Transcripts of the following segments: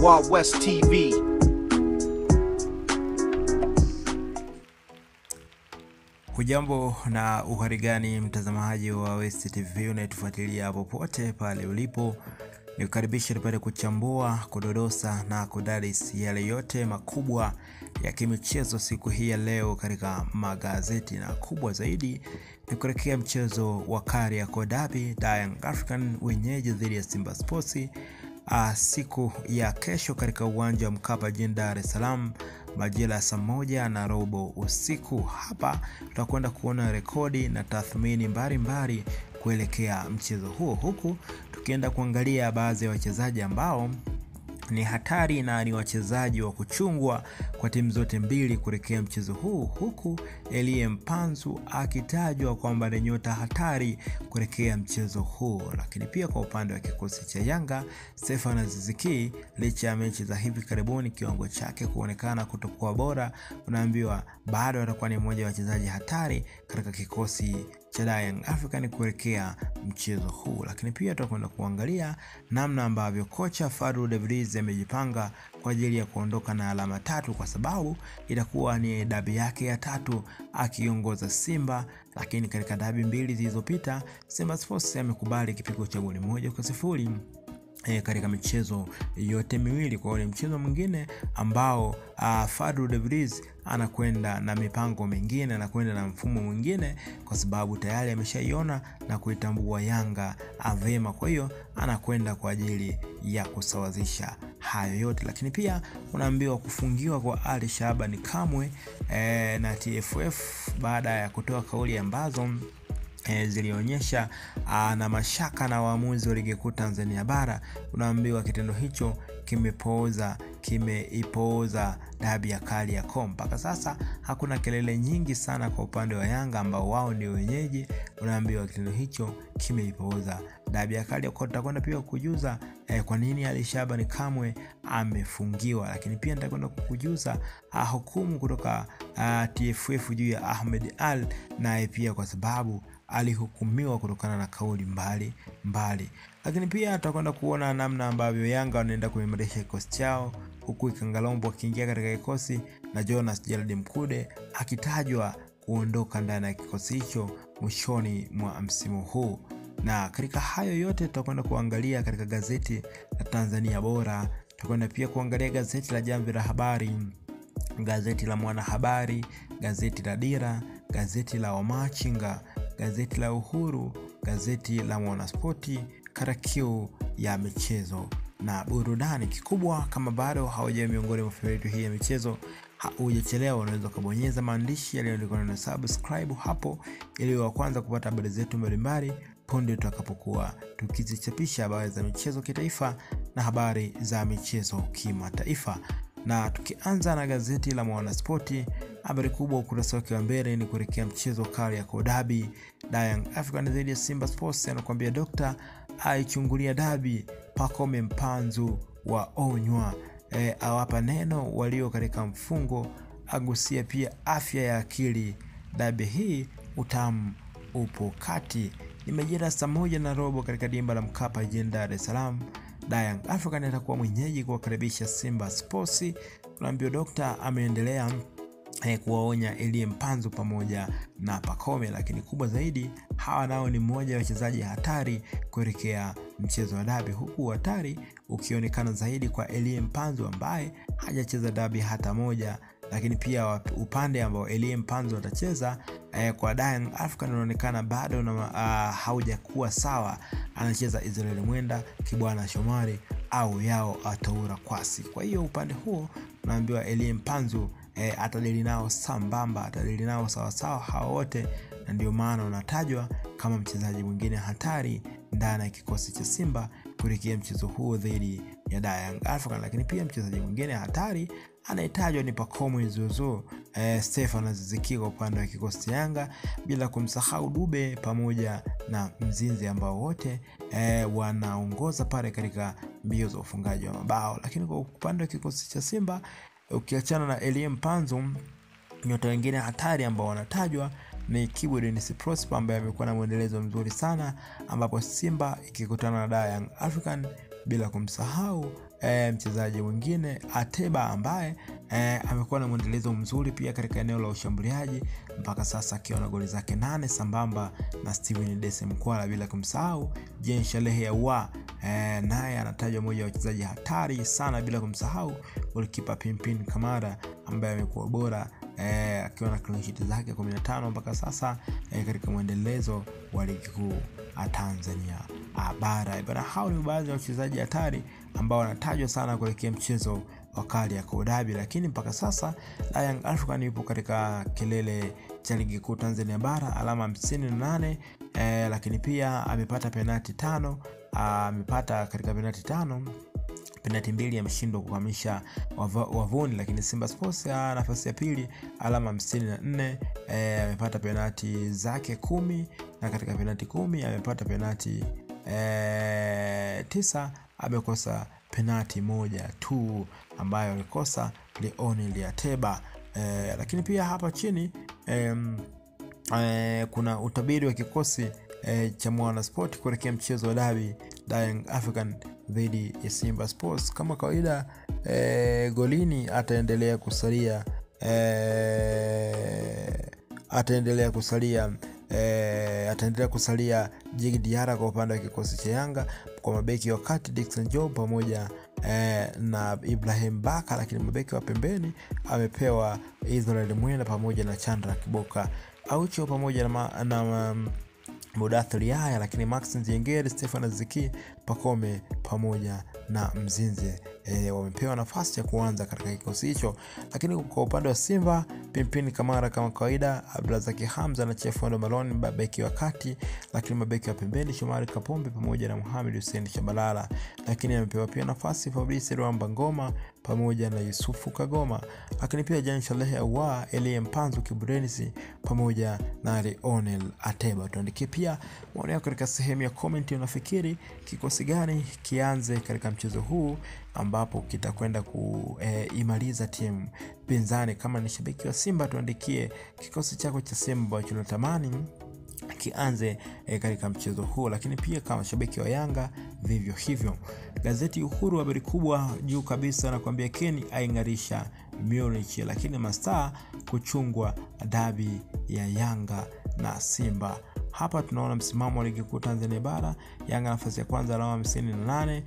Wild West TV. Hujambo na uhari gani mtazamaji wa West TV unayetufuatilia popote pale ulipo. Nikukaribisha tupate kuchambua, kudodosa na kudadisi yale yote makubwa ya kimichezo siku hii ya leo katika magazeti, na kubwa zaidi ni kuelekea mchezo wa Kariakoo Derby, Young African wenyeji dhidi ya Simba Sports siku ya kesho katika uwanja wa Mkapa jijini Dar es Salaam majira saa 1:15 usiku. Hapa tutakwenda kuona rekodi na tathmini mbalimbali kuelekea mchezo huo, huku tukienda kuangalia baadhi ya wachezaji ambao ni hatari na ni wachezaji wa kuchungwa kwa timu zote mbili kuelekea mchezo huu, huku Elie Mpanzu akitajwa kwamba ni nyota hatari kuelekea mchezo huu. Lakini pia kwa upande wa kikosi cha Yanga, Stefan Aziz Ki, licha ya mechi za hivi karibuni kiwango chake kuonekana kutokuwa bora, unaambiwa bado atakuwa ni mmoja wa wachezaji hatari katika kikosi cha Young African kuelekea mchezo huu. Lakini pia tutakwenda kuangalia namna ambavyo kocha Fadlu Davids amejipanga kwa ajili ya kuondoka na alama 3, kwa sababu itakuwa ni dabi yake ya 3 akiongoza Simba. Lakini katika dabi 2 zilizopita Simba Sports amekubali kipigo cha goli 1-0 katika michezo yote miwili. Kwa hiyo mchezo mwingine ambao Fadlu Davids anakwenda na mipango mingine, anakwenda na mfumo mwingine, kwa sababu tayari ameshaiona na kuitambua Yanga avema. Kwa hiyo anakwenda kwa ajili ya kusawazisha hayo yote. Lakini pia unaambiwa kufungiwa kwa Ali Shabani Kamwe na TFF baada ya kutoa kauli ambazo zilionyesha na mashaka na waamuzi wa ligi kuu Tanzania bara. Unaambiwa kitendo hicho kimeipoza dabi ya Kariakoo. Mpaka sasa hakuna kelele nyingi sana kwa upande wa Yanga ambao wao ndio wenyeji. Unaambiwa kitendo hicho kimeipoza dabi ya Kariakoo. Tutakwenda pia kukujuza kwa nini Ali Shabani Kamwe amefungiwa. Lakini pia nitakwenda kukujuza hukumu kutoka TFF juu ya Ahmed Ally, naye pia kwa sababu alihukumiwa kutokana na kauli mbali. Lakini pia tutakwenda kuona namna ambavyo Yanga wanaenda kuimarisha kikosi chao, huku Ikangalombo akiingia katika kikosi na Jonas Gerald Mkude akitajwa kuondoka ndani ya kikosi hicho mwishoni mwa msimu huu. Na katika hayo yote tutakwenda kuangalia katika gazeti la Tanzania Bora, tutakwenda pia kuangalia gazeti la Jamvi la Habari, gazeti la Mwanahabari, gazeti la Dira, gazeti la Wamachinga, gazeti la Uhuru, gazeti la Mwanaspoti, karakiu ya michezo na burudani. Kikubwa, kama bado haujawa miongoni mwa favorite hii ya michezo, hujachelewa, unaweza kubonyeza maandishi yaliyoandikwa na subscribe hapo ili wa kwanza kupata habari zetu mbalimbali punde tutakapokuwa tukizichapisha habari za michezo kitaifa na habari za michezo kimataifa. Na tukianza na gazeti la Mwanaspoti, habari kubwa ukurasa wake wa mbele ni kuelekea mchezo Kariakoo Derby, Young African dhidi ya Simba Sports. Anakuambia Dr. aichungulia derby, Pacome Mpanzu wa onywa, awapa neno walio katika mfungo, agusia pia afya ya akili. Derby hii utamu upo kati. Ni majira saa 1:15 katika dimba la Mkapa jijini Dar es Salaam. Young African atakuwa mwenyeji kuwakaribisha Simba Sports. Tunaambiwa Dr. ameendelea kuwaonya Elie Mpanzu pamoja na Pacome, lakini kubwa zaidi hawa nao ni mmoja wa wachezaji hatari kuelekea mchezo wa dabi, huku hatari ukionekana zaidi kwa Elie Mpanzu ambaye hajacheza dabi hata moja. Lakini pia upande ambao Elie Mpanzu atacheza kwa Young African unaonekana bado haujakuwa sawa. Anacheza Israel Mwenda, Kibwana Shomari au Yao Ataura Kwasi. Kwa hiyo upande huo unaambiwa Elie Mpanzu atadili nao sambamba, atadili nao sawa hao wote, na ndio maana unatajwa kama mchezaji mwingine hatari ndani ya kikosi cha Simba kuelekea mchezo huo dhidi ya Young African. Lakini pia mchezaji mwingine hatari anayetajwa ni Pacome Zozo, Stefan Aziz Ki kwa upande wa kikosi cha Yanga, bila kumsahau Dube pamoja na Mzinzi ambao wote wanaongoza pale katika mbio za ufungaji wa mabao. Lakini kwa upande wa kikosi cha Simba, ukiachana na Elie Mpanzu, nyota wengine hatari ambao wanatajwa ni Kibu Denis Prosper ambaye amekuwa na muendelezo mzuri sana, ambapo Simba ikikutana na Young African, bila kumsahau mchezaji mwingine Ateba ambaye amekuwa na mwendelezo mzuri pia katika eneo la ushambuliaji mpaka sasa akiwa na goli zake 8 sambamba na Steven Dese Mkwala, bila kumsahau Jean Shalehe wa naye anatajwa mmoja wa wachezaji hatari sana, bila kumsahau golikipa Pimpin Kamara ambaye amekuwa bora akiwa na clean sheet zake 15 mpaka sasa katika mwendelezo wa ligi kuu Tanzania bara. Bana, hao ni baadhi ya wachezaji hatari ambao wanatajwa sana kuelekea mchezo wa Kariakoo Derby, lakini mpaka sasa Young African yupo katika kilele cha ligi kuu Tanzania bara alama 58, lakini pia amepata penalti 5, amepata katika penalti 5 penalti 2 ameshindwa kuhamisha wavuni, lakini Simba Sports nafasi ya pili alama 54, amepata penalti zake 10 na katika penalti 10 amepata penalti 9, amekosa penalti 1 tu ambayo alikosa Leonel Ateba. Lakini pia hapa chini kuna utabiri wa kikosi cha Mwana Sport kuelekea mchezo wa derby Young African dhidi ya Simba Sports. Kama kawaida golini ataendelea kusalia Djigui Diarra kwa upande wa kikosi cha Yanga, kwa mabeki wakati Dickson Job pamoja na Ibrahim Baka, lakini mabeki wa pembeni amepewa Israel Mwenda pamoja na Chandra Kiboka Aucho pamoja na Mudathir Yahya, lakini Max Nzengeli, Stefan Ziki, Pakome pamoja na Mzinze wamepewa nafasi ya kuanza katika kikosi hicho. Lakini kwa upande wa Simba, Pimpin Kamara kama kawaida, Abdulazaki Hamza na Chefondo Malone mabeki wa kati, lakini mabeki wa pembeni Shomari Kapombe pamoja na Mohamed Hussein Shabalala, lakini amepewa pia nafasi Fabrice Ruamba Ngoma pamoja na Yusufu Kagoma, lakini pia Jean Shalehe wa Elie Mpanzu Kiburenisi pamoja na Leonel Ateba. Tuandikie pia maoni yako katika sehemu ya comment. Unafikiri kikosi gani kianze katika mchezo huu ambapo kitakwenda kuimaliza timu pinzani? Kama ni shabiki wa Simba, tuandikie kikosi chako cha Simba ambacho unatamani kianze katika mchezo huu, lakini pia kama shabiki wa Yanga vivyo hivyo. Gazeti Uhuru habari kubwa juu kabisa nakwambia Kenny aingarisha Munich, lakini mastaa kuchungwa dabi ya Yanga na Simba. Hapa tunaona msimamo wa ligi kuu Tanzania bara, Yanga nafasi ya kwanza alama 58,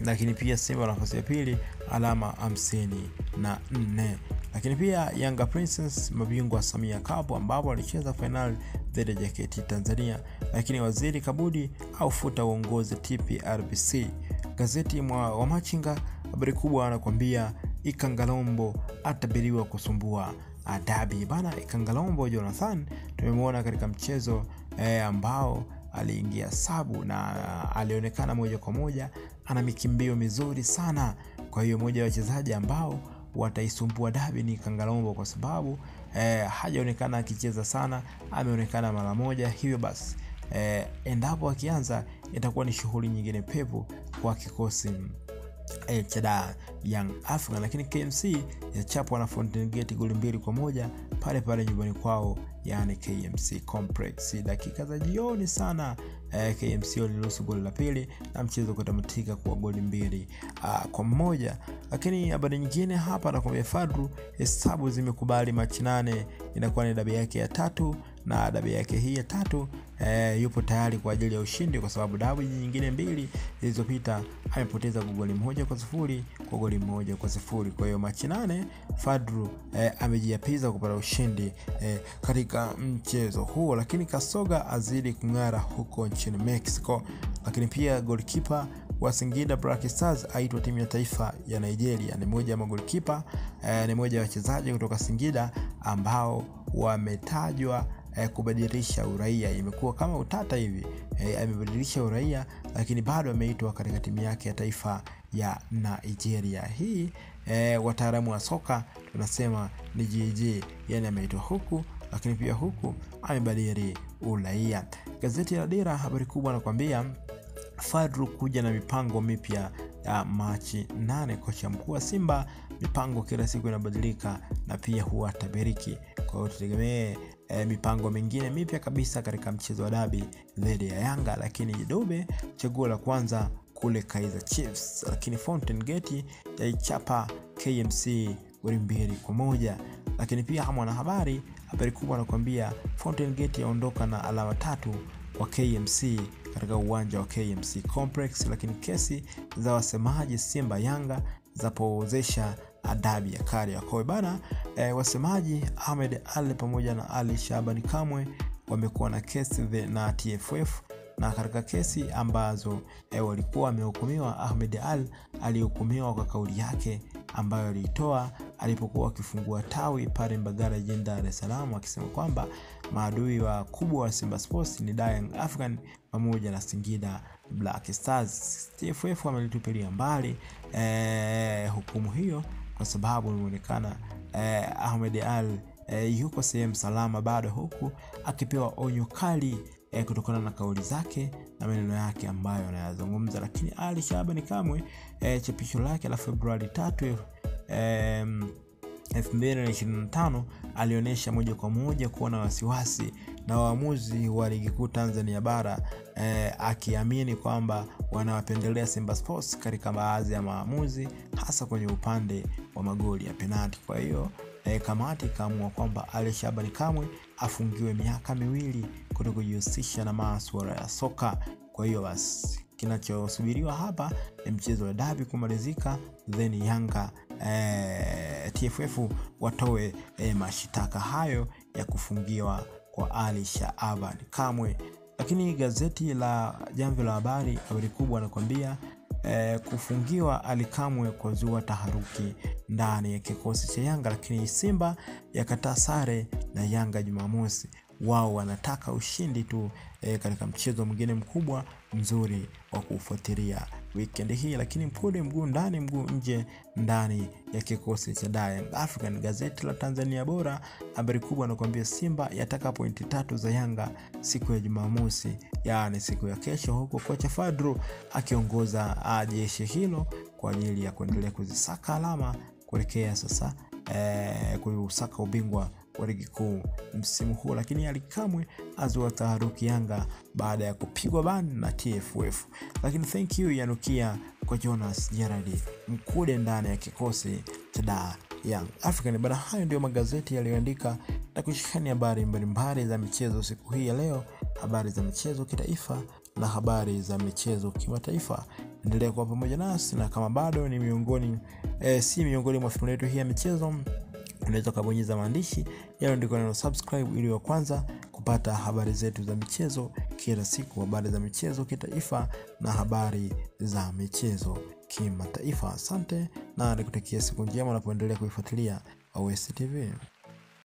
lakini pia Simba nafasi ya pili alama 54. Lakini pia Yanga Princess mabingwa Samia Cup ambapo walicheza finali dhidi ya JKT Tanzania, lakini Waziri Kabudi aufuta uongozi TPRBC. Gazeti wa Machinga habari kubwa anakuambia Ikangalombo atabiriwa kusumbua adabi. Bana, Ikangalombo Jonathan tumemwona katika mchezo ambao aliingia sabu na alionekana moja kwa moja ana mikimbio mizuri sana. Kwa hiyo moja wa wachezaji ambao wataisumbua dabi ni Ikangalombo, kwa sababu hajaonekana akicheza sana, ameonekana mara moja. Hivyo basi endapo akianza itakuwa ni shughuli nyingine pevu kwa kikosi cha Young African. Lakini KMC yachapwa na Fountain Gate goli 2-1 pale pale nyumbani kwao, yani KMC Complex. Dakika za jioni sana KMC waliruhusu goli la pili na mchezo kutamatika kwa goli 2-1. Lakini habari nyingine hapa nakwambia Fadru hesabu zimekubali Machi 8 inakuwa ni dabi yake ya 3, na dabi yake hii ya 3 yupo tayari kwa ajili ya ushindi, kwa sababu dabi nyingine 2 zilizopita amepoteza kwa goli 1-0 kwa goli 1-0. Kwa hiyo Machi 8 Fadru amejiapiza kupata ushindi katika mchezo huo. Lakini Kasoga azidi kung'ara huko nchini Mexico. Lakini pia goalkeeper wa Singida Black Stars aitwa timu ya taifa ya Nigeria. Ni moja ya magolikipa, ni moja ya wachezaji kutoka Singida ambao wametajwa kubadilisha uraia. Imekuwa kama utata hivi, amebadilisha uraia lakini bado ameitwa katika timu yake ya taifa ya Nigeria. Hii wataalamu wa soka tunasema ni GG, yani ameitwa huku lakini pia huku amebadili uraia. Gazeti la Dira habari kubwa nakwambia Fadru kuja na mipango mipya ya Machi 8. Kocha mkuu wa Simba, mipango kila siku inabadilika na pia huwa tabiriki. Kwa hiyo tutegemee mipango mingine mipya kabisa katika mchezo wa dabi dhidi ya Yanga. Lakini Dube chaguo la kwanza kule Kaizer Chiefs, lakini Fountain Gate yaichapa KMC goli 2-1. Lakini pia mwanahabari, habari kubwa anakuambia Fountain Gate yaondoka na alama 3 kwa KMC katika uwanja wa KMC Complex. Lakini kesi za wasemaji Simba Yanga zapozesha dabi ya Kariakoo bana. Wasemaji Ahmed Ali pamoja na Ali Shabani Kamwe wamekuwa na kesi na TFF, na katika kesi ambazo walikuwa wamehukumiwa, Ahmed Ali alihukumiwa kwa kauli yake ambayo aliitoa alipokuwa akifungua tawi pale Mbagala jijini Dar es Salaam, akisema kwamba maadui wakubwa wa Simba Sports ni Young African pamoja na Singida Black Stars. TFF wamelitupilia mbali hukumu hiyo kwa sababu inaonekana Ahmed Ali yuko sehemu salama bado, huku akipewa onyo kali kutokana na kauli zake na maneno yake ambayo anayazungumza. Lakini Ali Shabani Kamwe chapisho lake la Februari 3, 2025 alionyesha moja kwa moja kuona wasiwasi na waamuzi wa ligi kuu Tanzania bara, akiamini kwamba wanawapendelea Simba Sports katika baadhi ya maamuzi, hasa kwenye upande wa magoli ya penalti. Kwa hiyo kamati kaamua kwamba Ali Shabani Kamwe afungiwe miaka 2 kutokujihusisha na masuala ya soka. Kwa hiyo basi kinachosubiriwa hapa ni mchezo wa dabi kumalizika, then Yanga TFF watoe mashitaka hayo ya kufungiwa kwa Ali Shabani Kamwe. Lakini gazeti la Jamvi la Habari, habari kubwa anakuambia kufungiwa Ali Kamwe kwa zua taharuki ndani ya kikosi cha Yanga. Lakini Simba yakataa sare na Yanga Jumamosi, wao wanataka ushindi tu katika mchezo mwingine mkubwa mzuri wa kufuatilia weekend hii. Lakini mpude mguu ndani mguu nje ndani ya kikosi cha Young African. Gazeti la Tanzania Bora, habari kubwa anakuambia Simba yataka pointi 3 za Yanga siku ya Jumamosi, yani siku ya kesho, huko kocha Fadru akiongoza jeshi hilo kwa ajili ya kuendelea kuzisaka alama kuelekea sasa kusaka ubingwa wa ligi kuu msimu huu. Lakini Ali Kamwe azua taharuki Yanga baada ya kupigwa bani na TFF. Lakini thank you yanukia kwa Jonas Gerard Mkude ndani ya kikosi cha Young African. Bana, hayo ndio magazeti yaliyoandika na kushikania habari mbalimbali za michezo siku hii ya leo, habari za michezo kitaifa na habari za michezo kimataifa. Endelea kuwa pamoja nasi, na kama bado ni miongoni mwa familia yetu hii ya michezo, unaweza kubonyeza maandishi yaliyoandikwa neno subscribe ili wa kwanza kupata habari zetu za michezo kila siku, habari za michezo kitaifa na habari za michezo kimataifa. Asante na nikutakia siku njema unapoendelea kuifuatilia OS TV.